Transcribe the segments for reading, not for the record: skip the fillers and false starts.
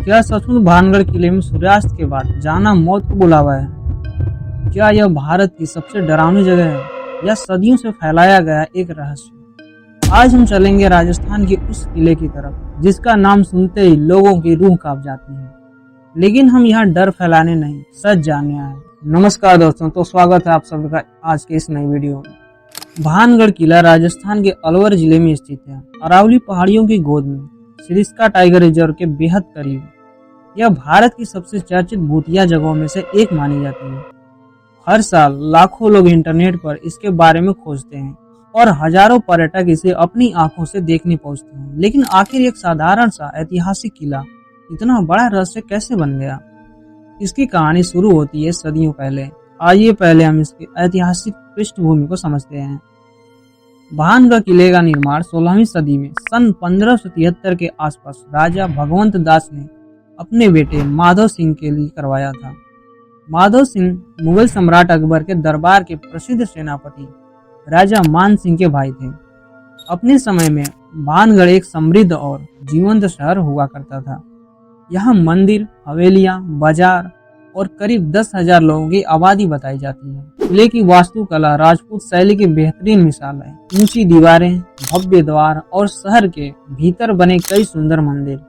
क्या सचमुच भानगढ़ किले में सूर्यास्त के बाद जाना मौत को बुलावा है? क्या यह भारत की सबसे डरावनी जगह है या सदियों से फैलाया गया एक रहस्य? आज हम चलेंगे राजस्थान के उस किले की तरफ जिसका नाम सुनते ही लोगों की रूह कांप जाती है। लेकिन हम यहाँ डर फैलाने नहीं, सच जानने आए। नमस्कार दोस्तों, तो स्वागत है आप सबका आज के इस नई वीडियो में। भानगढ़ किला राजस्थान के अलवर जिले में स्थित है। अरावली पहाड़ियों की गोद में सरिस्का टाइगर रिजर्व के बेहद करीब यह भारत की सबसे चर्चित भूतिया जगहों में से एक मानी जाती है। हर साल लाखों लोग इंटरनेट पर इसके बारे में खोजते हैं और हजारों पर्यटक इसे अपनी आंखों से देखने पहुंचते हैं। लेकिन आखिर एक साधारण सा ऐतिहासिक किला इतना बड़ा रहस्य कैसे बन गया? इसकी कहानी शुरू होती है सदियों पहले। आइए पहले हम इसकी ऐतिहासिक पृष्ठभूमि को समझते हैं। भानगढ़ किले का निर्माण 16वीं सदी में सन 1573 के आसपास राजा भगवंत दास ने अपने बेटे माधव सिंह के लिए करवाया था। माधव सिंह मुगल सम्राट अकबर के दरबार के प्रसिद्ध सेनापति राजा मान सिंह के भाई थे। अपने समय में भानगढ़ एक समृद्ध और जीवंत शहर हुआ करता था। यहाँ मंदिर, हवेलियां, बाजार और करीब 10,000 लोगों की आबादी बताई जाती है। किले की वास्तुकला राजपूत शैली की बेहतरीन मिसाल है। ऊंची दीवारें, भव्य द्वार और शहर के भीतर बने कई सुंदर मंदिर,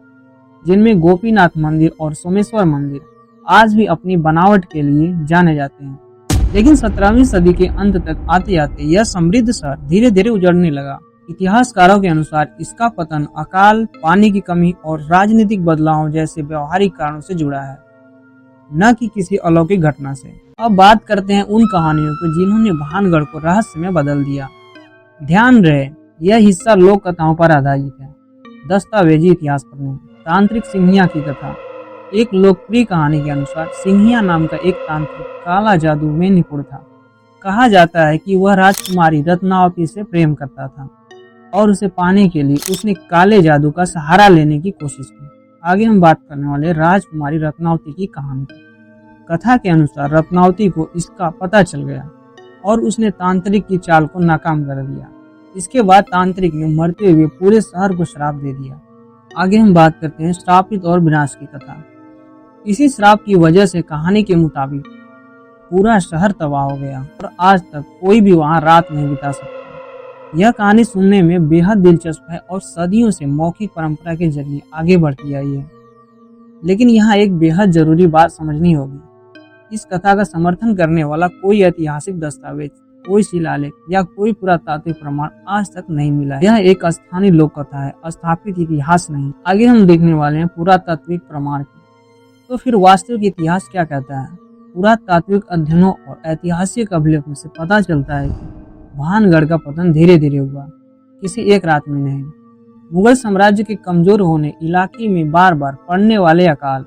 जिनमें गोपीनाथ मंदिर और सोमेश्वर मंदिर आज भी अपनी बनावट के लिए जाने जाते हैं। लेकिन 17वीं सदी के अंत तक आते आते यह समृद्ध शहर धीरे धीरे उजड़ने लगा। इतिहासकारों के अनुसार इसका पतन अकाल, पानी की कमी और राजनीतिक बदलाव जैसे व्यवहारिक कारणों से जुड़ा है, न कि किसी अलौकिक घटना से। अब बात करते हैं उन कहानियों को जिन्होंने भानगढ़ को रहस्य में बदल दिया। ध्यान रहे, यह हिस्सा लोक कथाओं पर आधारित है। दस्तावेजी इतिहास पर नहीं। तांत्रिक सिंहिया की कथा। एक लोकप्रिय कहानी के अनुसार सिंहिया नाम का एक तांत्रिक काला जादू में निपुण था। कहा जाता है कि वह राजकुमारी रत्नावती से प्रेम करता था और उसे पाने के लिए उसने काले जादू का सहारा लेने की कोशिश की। आगे हम बात करने वाले राजकुमारी रत्नावती की कहानी की। कथा के अनुसार रत्नावती को इसका पता चल गया और उसने तांत्रिक की चाल को नाकाम कर दिया। इसके बाद तांत्रिक ने मरते हुए पूरे शहर को श्राप दे दिया। आगे हम बात करते हैं श्रापित और विनाश की कथा। इसी श्राप की वजह से कहानी के मुताबिक पूरा शहर तबाह हो गया और आज तक कोई भी वहां रात नहीं बिता सकता। यह कहानी सुनने में बेहद दिलचस्प है और सदियों से मौखिक परंपरा के जरिए आगे बढ़ती आई है। लेकिन यहाँ एक बेहद जरूरी बात समझनी होगी। इस कथा का समर्थन करने वाला कोई ऐतिहासिक दस्तावेज, कोई शिलालेख या कोई पुरातात्विक प्रमाण आज तक नहीं मिला है। यह एक स्थानीय लोक कथा है, स्थापित इतिहास नहीं। आगे हम देखने वाले हैं पुरातात्विक प्रमाण की। तो फिर वास्तविक इतिहास क्या कहता है? पुरातात्विक अध्ययनों और ऐतिहासिक अभिलेखों से पता चलता है कि भानगढ़ का पतन धीरे धीरे हुआ, किसी एक रात में नहीं। मुगल साम्राज्य के कमजोर होने, इलाके में बार बार पड़ने वाले अकाल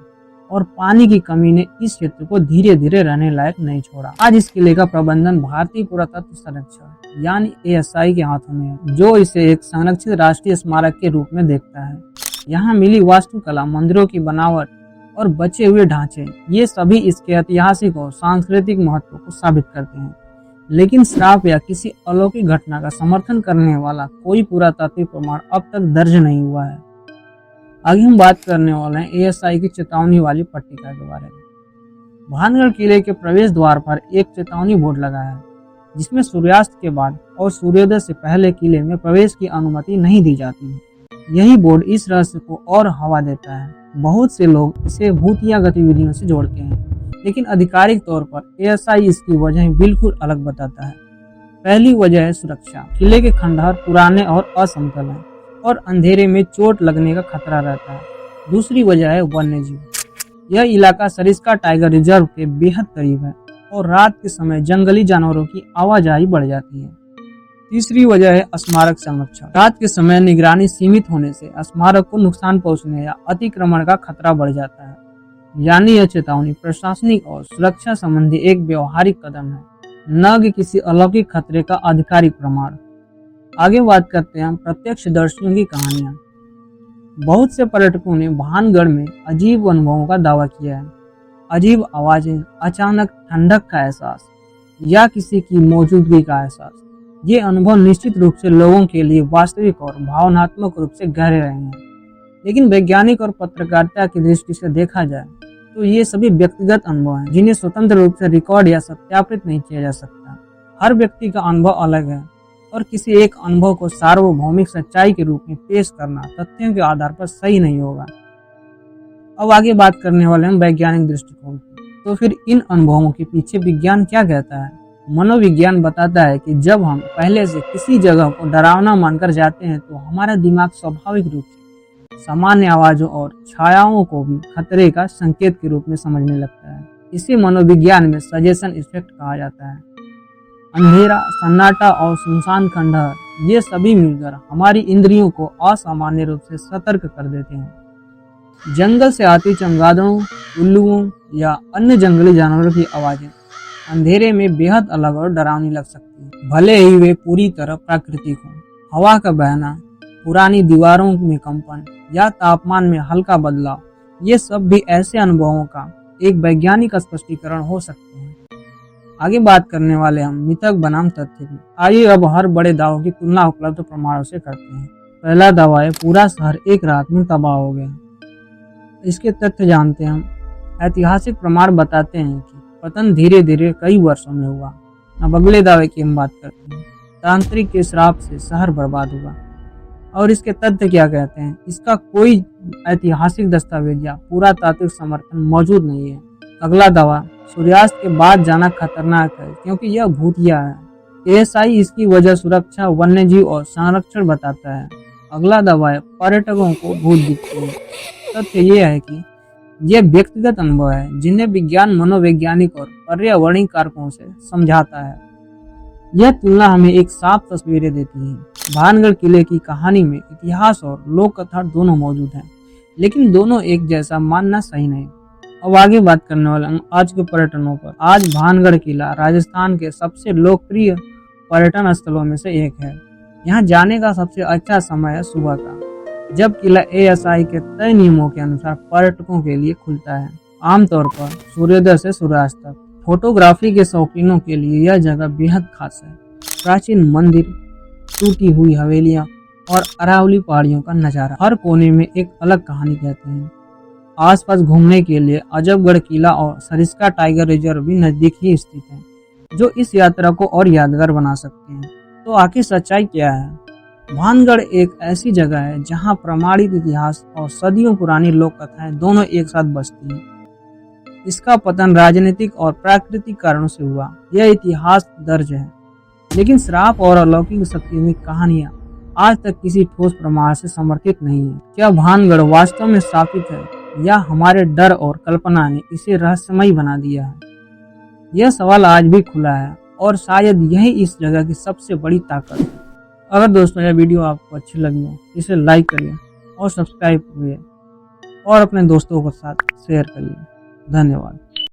और पानी की कमी ने इस क्षेत्र को धीरे धीरे रहने लायक नहीं छोड़ा। आज इस किले का प्रबंधन भारतीय पुरातत्व संरक्षण यानी ASI के हाथों में है, जो इसे एक संरक्षित राष्ट्रीय स्मारक के रूप में देखता है। यहाँ मिली वास्तुकला, मंदिरों की बनावट और बचे हुए ढांचे, ये सभी इसके ऐतिहासिक और सांस्कृतिक महत्व को साबित करते हैं। लेकिन श्राप या किसी अलौकिक घटना का समर्थन करने वाला कोई पुरातात्विक प्रमाण अब तक दर्ज नहीं हुआ है। आगे हम बात करने वाले हैं ASI की चेतावनी वाली पट्टिका के बारे में। भानगढ़ किले के प्रवेश द्वार पर एक चेतावनी बोर्ड लगा है, जिसमें सूर्यास्त के बाद और सूर्योदय से पहले किले में प्रवेश की अनुमति नहीं दी जाती है। यही बोर्ड इस रहस्य को और हवा देता है। बहुत से लोग इसे भूतिया गतिविधियों से जोड़ते हैं, लेकिन आधिकारिक तौर पर ASI इसकी वजह बिल्कुल अलग बताता है। पहली वजह है सुरक्षा। किले के खंडहर पुराने और असमतल हैं और अंधेरे में चोट लगने का खतरा रहता है। दूसरी वजह है वन्यजीव। यह इलाका सरिस्का टाइगर रिजर्व के बेहद करीब है और रात के समय जंगली जानवरों की आवाजाही बढ़ जाती है। तीसरी वजह है स्मारक संरक्षण। रात के समय निगरानी सीमित होने से स्मारक को नुकसान पहुंचने या अतिक्रमण का खतरा बढ़ जाता है। यानी यह चेतावनी प्रशासनिक और सुरक्षा संबंधी एक व्यवहारिक कदम है, न कि किसी अलौकिक खतरे का आधिकारिक प्रमाण। आगे बात करते हैं प्रत्यक्षदर्शियों की कहानियां। बहुत से पर्यटकों ने भानगढ़ में अजीब अनुभवों का दावा किया है। अजीब आवाजें, अचानक ठंडक का एहसास या किसी की मौजूदगी का एहसास। ये अनुभव निश्चित रूप से लोगों के लिए वास्तविक और भावनात्मक रूप से गहरे रहे हैं। लेकिन वैज्ञानिक और पत्रकारिता की दृष्टि से देखा जाए तो ये सभी व्यक्तिगत अनुभव हैं जिन्हें स्वतंत्र रूप से रिकॉर्ड या सत्यापित नहीं किया जा सकता। हर व्यक्ति का अनुभव अलग है और किसी एक अनुभव को सार्वभौमिक सच्चाई के रूप में पेश करना तथ्यों के आधार पर सही नहीं होगा। अब आगे बात करने वाले हैं वैज्ञानिक दृष्टिकोण की। तो फिर इन अनुभवों के पीछे विज्ञान क्या कहता है? मनोविज्ञान बताता है कि जब हम पहले से किसी जगह को डरावना मानकर जाते हैं तो हमारा दिमाग स्वाभाविक रूप से सामान्य आवाजों और छायाओं को भी खतरे का संकेत के रूप में समझने लगता है। इसे मनोविज्ञान में सजेशन इफेक्ट कहा जाता है। अंधेरा, सन्नाटा और सुनसान खंडहर ये सभी मिलकर हमारी इंद्रियों को असामान्य रूप से सतर्क कर देते हैं। जंगल से आती चमगादड़ों, उल्लुओं या अन्य जंगली जानवरों की आवाजें अंधेरे में बेहद अलग और डरावनी लग सकती हैं, भले ही वे पूरी तरह प्राकृतिक हों। हवा का बहना, पुरानी दीवारों में कंपन या तापमान में हल्का बदलाव, ये सब भी ऐसे अनुभवों का एक वैज्ञानिक स्पष्टीकरण हो सकते हैं। आगे बात करने वाले हम मिथक बनाम तथ्य की। आइए अब हर बड़े दावों की तुलना उपलब्ध प्रमाणों से करते हैं। पहला दावा है पूरा शहर एक रात में तबाह हो गया। इसके तथ्य जानते हैं हम। ऐतिहासिक प्रमाण बताते हैं कि पतन धीरे धीरे कई वर्षों में हुआ। अब अगले दावे की हम बात करते हैं। तांत्रिक के श्राप से शहर बर्बाद हुआ। और इसके तथ्य क्या कहते हैं? इसका कोई ऐतिहासिक दस्तावेज या पुरातात्विक समर्थन मौजूद नहीं है। अगला दावा, सूर्यास्त के बाद जाना खतरनाक है क्योंकि यह भूतिया है। एएसआई इसकी वजह सुरक्षा, वन्यजीव और संरक्षण बताता है। अगला दावा है पर्यटकों को भूत दिखते हैं। तथ्य यह है कि यह व्यक्तिगत अनुभव है जिन्हें विज्ञान, मनोवैज्ञानिक और पर्यावरणीय कारकों से समझाता है। यह तुलना हमें एक साफ तस्वीरें देती है। भानगढ़ किले की कहानी में इतिहास और लोक कथा दोनों मौजूद हैं, लेकिन दोनों एक जैसा मानना सही नहीं। अब आगे बात करने वाले हम आज के पर्यटनों पर। आज भानगढ़ किला राजस्थान के सबसे लोकप्रिय पर्यटन स्थलों में से एक है। यहाँ जाने का सबसे अच्छा समय है सुबह का, जब किला एएसआई के तय नियमों के अनुसार पर्यटकों के लिए खुलता है। आमतौर पर सूर्योदय से सूर्यास्त तक। फोटोग्राफी के शौकीनों के लिए यह जगह बेहद खास है। प्राचीन मंदिर, टूटी हुई हवेलियां और अरावली पहाड़ियों का नजारा हर कोने में एक अलग कहानी कहते हैं। आसपास घूमने के लिए अजबगढ़ किला और सरिस्का टाइगर रिजर्व भी नजदीक ही स्थित है, जो इस यात्रा को और यादगार बना सकते हैं। तो आखिर सच्चाई क्या है? भानगढ़ एक ऐसी जगह है जहां प्रमाणित इतिहास और सदियों पुरानी लोक कथाएं दोनों एक साथ बसती हैं। इसका पतन राजनीतिक और प्राकृतिक कारणों से हुआ, यह इतिहास दर्ज है। लेकिन श्राप और अलौकिक शक्तियों की कहानियां आज तक किसी ठोस प्रमाण से समर्थित नहीं है। क्या भानगढ़ वास्तव में स्थापित है या हमारे डर और कल्पना ने इसे रहस्यमय बना दिया है? यह सवाल आज भी खुला है और शायद यही इस जगह की सबसे बड़ी ताकत है। अगर दोस्तों यह वीडियो आपको अच्छी लगी हो इसे लाइक करिए और सब्सक्राइब करिए और अपने दोस्तों के साथ शेयर करिए। धन्यवाद।